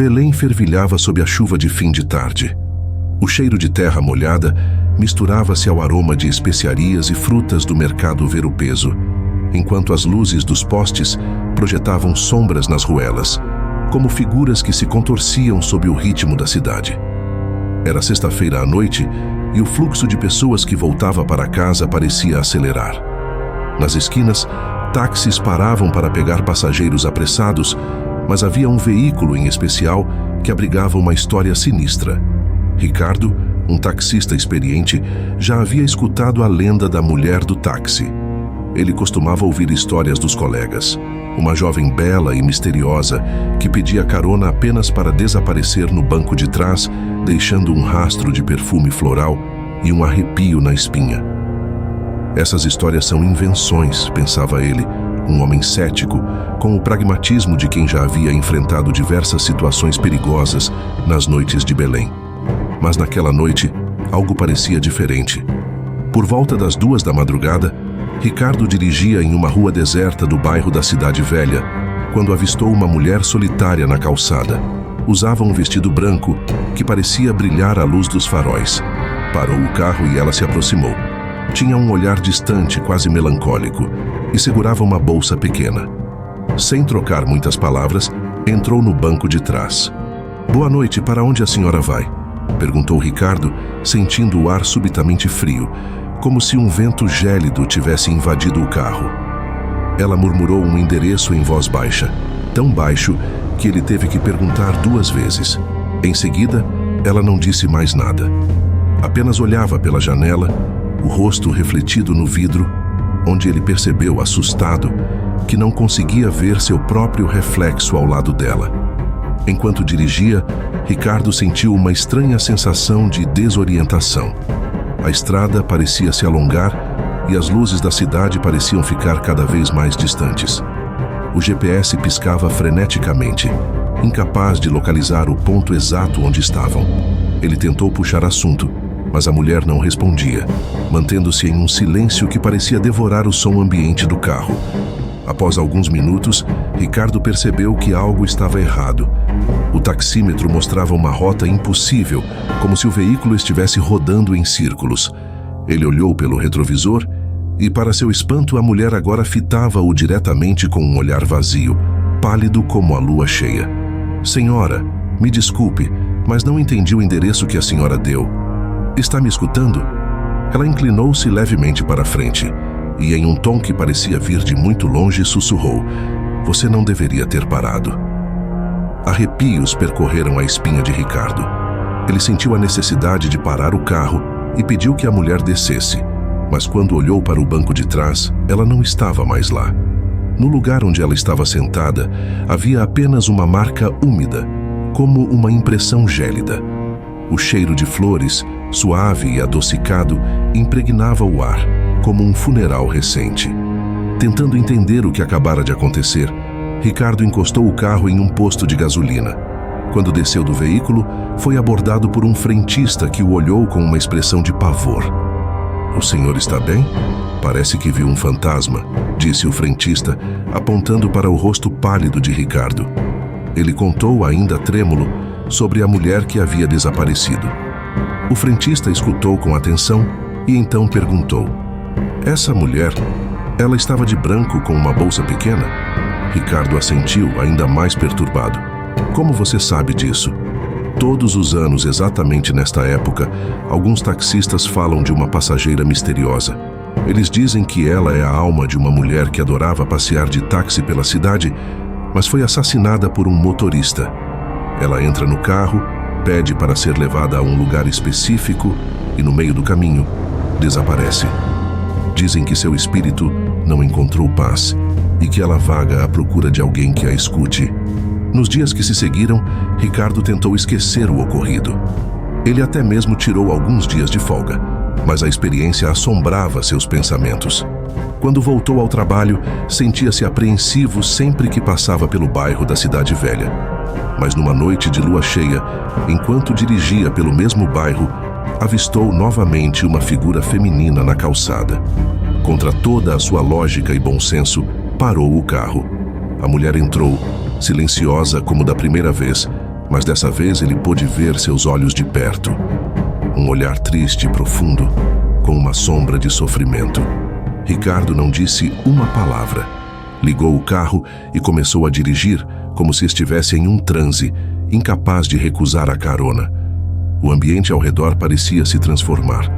Belém fervilhava sob a chuva de fim de tarde. O cheiro de terra molhada misturava-se ao aroma de especiarias e frutas do mercado ver-o-peso, enquanto as luzes dos postes projetavam sombras nas ruelas, como figuras que se contorciam sob o ritmo da cidade. Era sexta-feira à noite e o fluxo de pessoas que voltava para casa parecia acelerar. Nas esquinas, táxis paravam para pegar passageiros apressados, mas havia um veículo em especial que abrigava uma história sinistra. Ricardo, um taxista experiente, já havia escutado a lenda da mulher do táxi. Ele costumava ouvir histórias dos colegas. Uma jovem bela e misteriosa que pedia carona apenas para desaparecer no banco de trás, deixando um rastro de perfume floral e um arrepio na espinha. Essas histórias são invenções, pensava ele, um homem cético, com o pragmatismo de quem já havia enfrentado diversas situações perigosas nas noites de Belém. Mas naquela noite, algo parecia diferente. Por volta das 2 da madrugada, Ricardo dirigia em uma rua deserta do bairro da Cidade Velha, quando avistou uma mulher solitária na calçada. Usava um vestido branco que parecia brilhar à luz dos faróis. Parou o carro e ela se aproximou. Tinha um olhar distante, quase melancólico, e segurava uma bolsa pequena. Sem trocar muitas palavras, entrou no banco de trás. "Boa noite, para onde a senhora vai?" perguntou Ricardo, sentindo o ar subitamente frio, como se um vento gélido tivesse invadido o carro. Ela murmurou um endereço em voz baixa, tão baixo que ele teve que perguntar 2 vezes. Em seguida, ela não disse mais nada. Apenas olhava pela janela, o rosto refletido no vidro, onde ele percebeu, assustado, que não conseguia ver seu próprio reflexo ao lado dela. Enquanto dirigia, Ricardo sentiu uma estranha sensação de desorientação. A estrada parecia se alongar e as luzes da cidade pareciam ficar cada vez mais distantes. O GPS piscava freneticamente, incapaz de localizar o ponto exato onde estavam. Ele tentou puxar assunto, mas a mulher não respondia, mantendo-se em um silêncio que parecia devorar o som ambiente do carro. Após alguns minutos, Ricardo percebeu que algo estava errado. O taxímetro mostrava uma rota impossível, como se o veículo estivesse rodando em círculos. Ele olhou pelo retrovisor e, para seu espanto, a mulher agora fitava-o diretamente com um olhar vazio, pálido como a lua cheia. "Senhora, me desculpe, mas não entendi o endereço que a senhora deu. Está me escutando?" Ela inclinou-se levemente para a frente e, em um tom que parecia vir de muito longe, sussurrou: "Você não deveria ter parado." Arrepios percorreram a espinha de Ricardo. Ele sentiu a necessidade de parar o carro e pediu que a mulher descesse, mas quando olhou para o banco de trás, ela não estava mais lá. No lugar onde ela estava sentada, havia apenas uma marca úmida, como uma impressão gélida. O cheiro de flores, suave e adocicado, impregnava o ar, como um funeral recente. Tentando entender o que acabara de acontecer, Ricardo encostou o carro em um posto de gasolina. Quando desceu do veículo, foi abordado por um frentista que o olhou com uma expressão de pavor. "O senhor está bem? Parece que viu um fantasma", disse o frentista, apontando para o rosto pálido de Ricardo. Ele contou, ainda trêmulo, sobre a mulher que havia desaparecido. O frentista escutou com atenção e então perguntou: "Essa mulher, ela estava de branco com uma bolsa pequena?" Ricardo assentiu, ainda mais perturbado. "Como você sabe disso?" Todos os anos, exatamente nesta época, alguns taxistas falam de uma passageira misteriosa. Eles dizem que ela é a alma de uma mulher que adorava passear de táxi pela cidade, mas foi assassinada por um motorista. Ela entra no carro, pede para ser levada a um lugar específico e, no meio do caminho, desaparece. Dizem que seu espírito não encontrou paz e que ela vaga à procura de alguém que a escute. Nos dias que se seguiram, Ricardo tentou esquecer o ocorrido. Ele até mesmo tirou alguns dias de folga, mas a experiência assombrava seus pensamentos. Quando voltou ao trabalho, sentia-se apreensivo sempre que passava pelo bairro da Cidade Velha. Mas numa noite de lua cheia, enquanto dirigia pelo mesmo bairro, avistou novamente uma figura feminina na calçada. Contra toda a sua lógica e bom senso, parou o carro. A mulher entrou, silenciosa como da primeira vez, mas dessa vez ele pôde ver seus olhos de perto. Um olhar triste e profundo, com uma sombra de sofrimento. Ricardo não disse uma palavra. Ligou o carro e começou a dirigir como se estivesse em um transe, incapaz de recusar a carona. O ambiente ao redor parecia se transformar.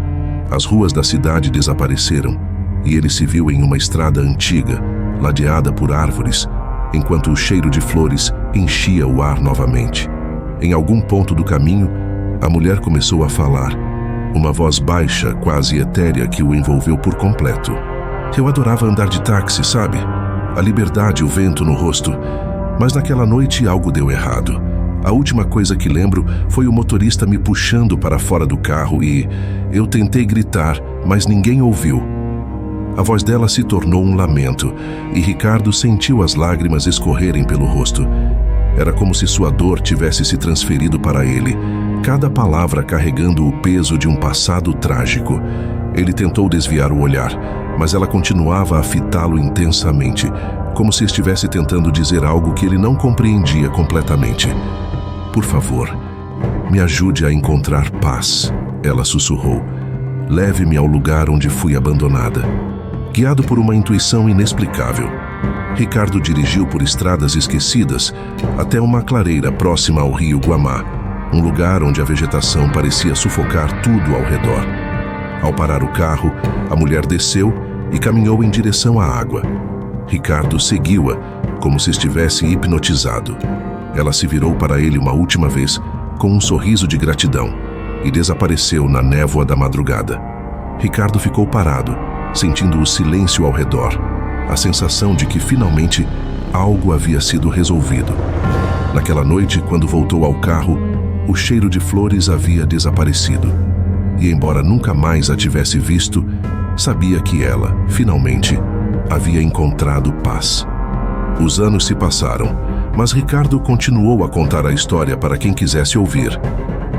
As ruas da cidade desapareceram e ele se viu em uma estrada antiga, ladeada por árvores, enquanto o cheiro de flores enchia o ar novamente. Em algum ponto do caminho, a mulher começou a falar, uma voz baixa, quase etérea, que o envolveu por completo. Eu adorava andar de táxi, sabe? A liberdade, o vento no rosto. Mas naquela noite algo deu errado. A última coisa que lembro foi o motorista me puxando para fora do carro e eu tentei gritar, mas ninguém ouviu. A voz dela se tornou um lamento e Ricardo sentiu as lágrimas escorrerem pelo rosto. Era como se sua dor tivesse se transferido para ele, cada palavra carregando o peso de um passado trágico. Ele tentou desviar o olhar, mas ela continuava a fitá-lo intensamente, como se estivesse tentando dizer algo que ele não compreendia completamente. Por favor, me ajude a encontrar paz, ela sussurrou. Leve-me ao lugar onde fui abandonada. Guiado por uma intuição inexplicável, Ricardo dirigiu por estradas esquecidas até uma clareira próxima ao rio Guamá, um lugar onde a vegetação parecia sufocar tudo ao redor. Ao parar o carro, a mulher desceu e caminhou em direção à água. Ricardo seguiu-a como se estivesse hipnotizado. Ela se virou para ele uma última vez, com um sorriso de gratidão, e desapareceu na névoa da madrugada. Ricardo ficou parado, sentindo o silêncio ao redor, a sensação de que finalmente algo havia sido resolvido. Naquela noite, quando voltou ao carro, o cheiro de flores havia desaparecido. E embora nunca mais a tivesse visto, sabia que ela, finalmente, havia encontrado paz. Os anos se passaram, mas Ricardo continuou a contar a história para quem quisesse ouvir.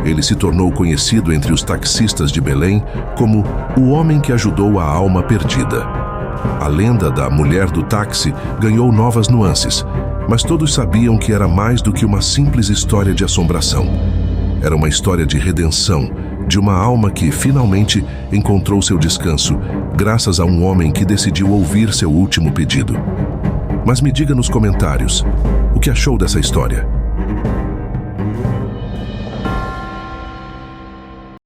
Ele se tornou conhecido entre os taxistas de Belém como o homem que ajudou a alma perdida. A lenda da mulher do táxi ganhou novas nuances, mas todos sabiam que era mais do que uma simples história de assombração. Era uma história de redenção, de uma alma que, finalmente, encontrou seu descanso, graças a um homem que decidiu ouvir seu último pedido. Mas me diga nos comentários, o que achou dessa história?